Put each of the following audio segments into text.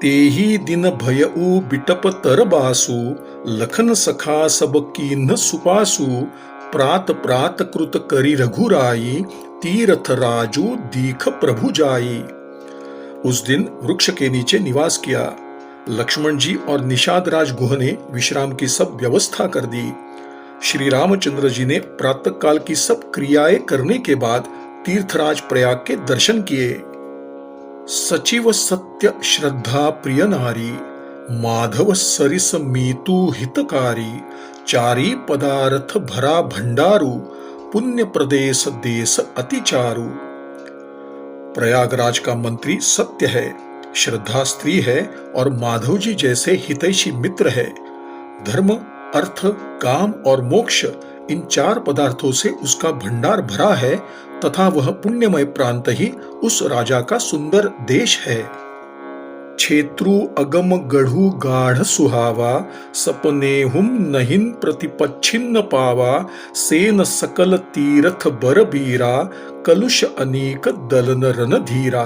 तेही दिन भयऊ बिटप तर बासु, लखन सखा सब कीन्ह सुपासु, प्रात प्रात कृत करी रघुराई, तीरथ राजू दीख प्रभु जाई। उस दिन वृक्ष के नीचे निवास किया। लक्ष्मण जी और निषाद राज गुह ने विश्राम की सब व्यवस्था कर दी। श्री रामचंद्र जी ने प्रातः काल की सब क्रियाएं करने के बाद तीर्थराज प्रयाग के दर्शन किए। सचिव सत्य श्रद्धा प्रिय नारी, माधव सरिस मीतु हितकारी, चारी पदार्थ भरा भंडारू, पुण्य प्रदेश देश अति चारु। प्रयागराज का मंत्री सत्य है, श्रद्धा स्त्री है और माधव जी जैसे हितैषी मित्र है। धर्म, अर्थ, काम और मोक्ष, इन चार पदार्थों से उसका भंडार भरा है तथा वह पुण्यमय प्रांत ही उस राजा का सुंदर देश है। क्षेत्रु अगम गढ़ु गाढ़ सुहावा, सपने हुम नहिन प्रतिपच्छिन्न पावा, सेन सकल तीरथ बर बीरा, कलुष अनेक दलन रन धीरा।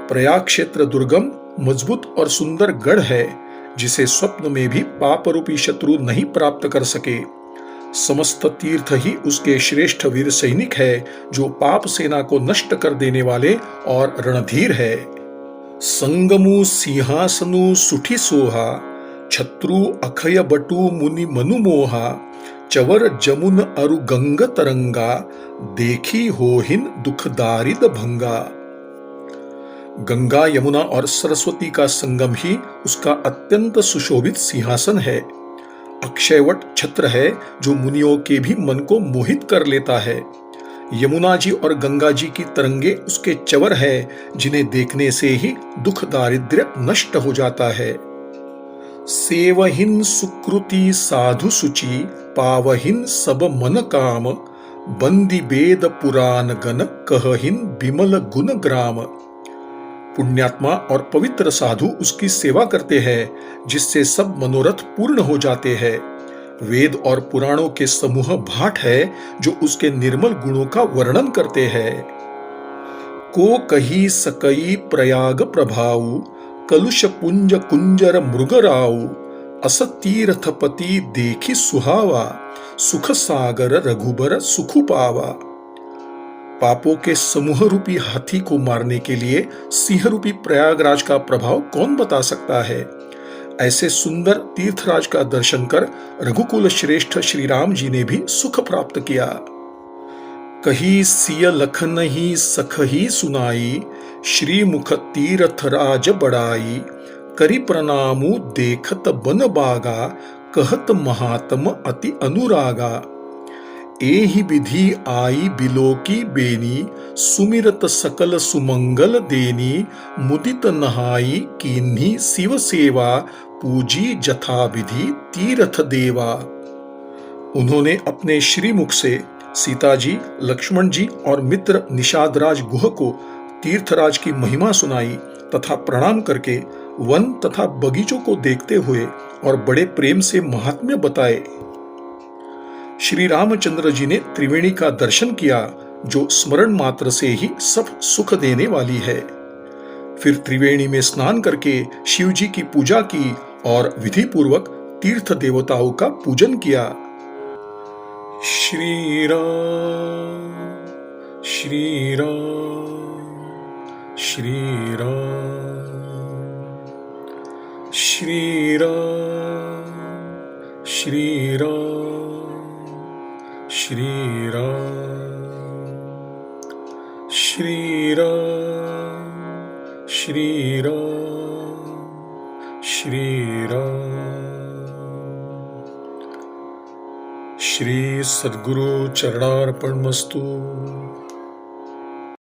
प्रयाग क्षेत्र दुर्गम, मजबूत और सुंदर गढ़ है, जिसे स्वप्न में भी पाप रूपी शत्रु नहीं प्राप्त कर सके। समस्त तीर्थ ही उसके श्रेष्ठ वीर सैनिक है, जो पाप सेना को नष्ट कर देने वाले और रणधीर है। संगमु सिंहासनु सुठी सोहा, छत्रु अखय बटु मुनि मनु मोहा, चवर जमुन अरु गंग तरंगा, देखी होहिन दुख दारिद भंगा। गंगा, यमुना और सरस्वती का संगम ही उसका अत्यंत सुशोभित सिंहासन है। अक्षयवट छत्र है, जो मुनियों के भी मन को मोहित कर लेता है। यमुना जी और गंगा जी की तरंगे उसके चवर है, जिन्हें देखने से ही दुख दारिद्र्य नष्ट हो जाता है। सेवहिन सुकृति साधु सुचि, पावहिन सब मन काम, बंदी वेद पुराण गण कहहिन बिमल गुण ग्राम। पुण्यात्मा और पवित्र साधु उसकी सेवा करते हैं, जिससे सब मनोरथ पूर्ण हो जाते हैं। वेद और पुराणों के समूह भाट है, जो उसके निर्मल गुणों का वर्णन करते हैं। को कही सकई प्रयाग प्रभाऊ, कलुष पुंज कुंजर मृगराऊ, अस तीर्थपति देखी सुहावा, सुख सागर रघुबर सुखु पावा। पापों के समूह रूपी हाथी को मारने के लिए सिंह रूपी प्रयागराज का प्रभाव कौन बता सकता है। ऐसे सुंदर तीर्थराज का दर्शन कर रघुकुल श्रेष्ठ श्री राम जी ने भी सुख प्राप्त किया। कही सिय लखन ही सख ही सुनाई, श्री मुख तीर्थ राज बड़ाई, करी प्रणामु देखत बन बागा, कहत महात्म अति अनुरागा। एहि विधि आई बिलोकी बेनी, सुमिरत सकल सुमंगल देनी, मुदित नहाई कीन्ही शिव सेवा, पूजी जथा विधि तीर्थ देवा। उन्होंने अपने श्रीमुख से सीता जी, लक्ष्मण जी और मित्र निषाद राज गुह को तीर्थराज की महिमा सुनाई तथा प्रणाम करके वन तथा बगीचों को देखते हुए और बड़े प्रेम से महात्म्य बताए। श्री रामचंद्र जी ने त्रिवेणी का दर्शन किया, जो स्मरण मात्र से ही सब सुख देने वाली है। फिर त्रिवेणी में स्नान करके शिव जी की पूजा की और विधि पूर्वक तीर्थ देवताओं का पूजन किया। श्री राम श्री राम श्री राम श्री राम श्री राम श्री राम श्री राम श्री राम श्री राम। श्री सद्गुरु चरणार्पणमस्तु।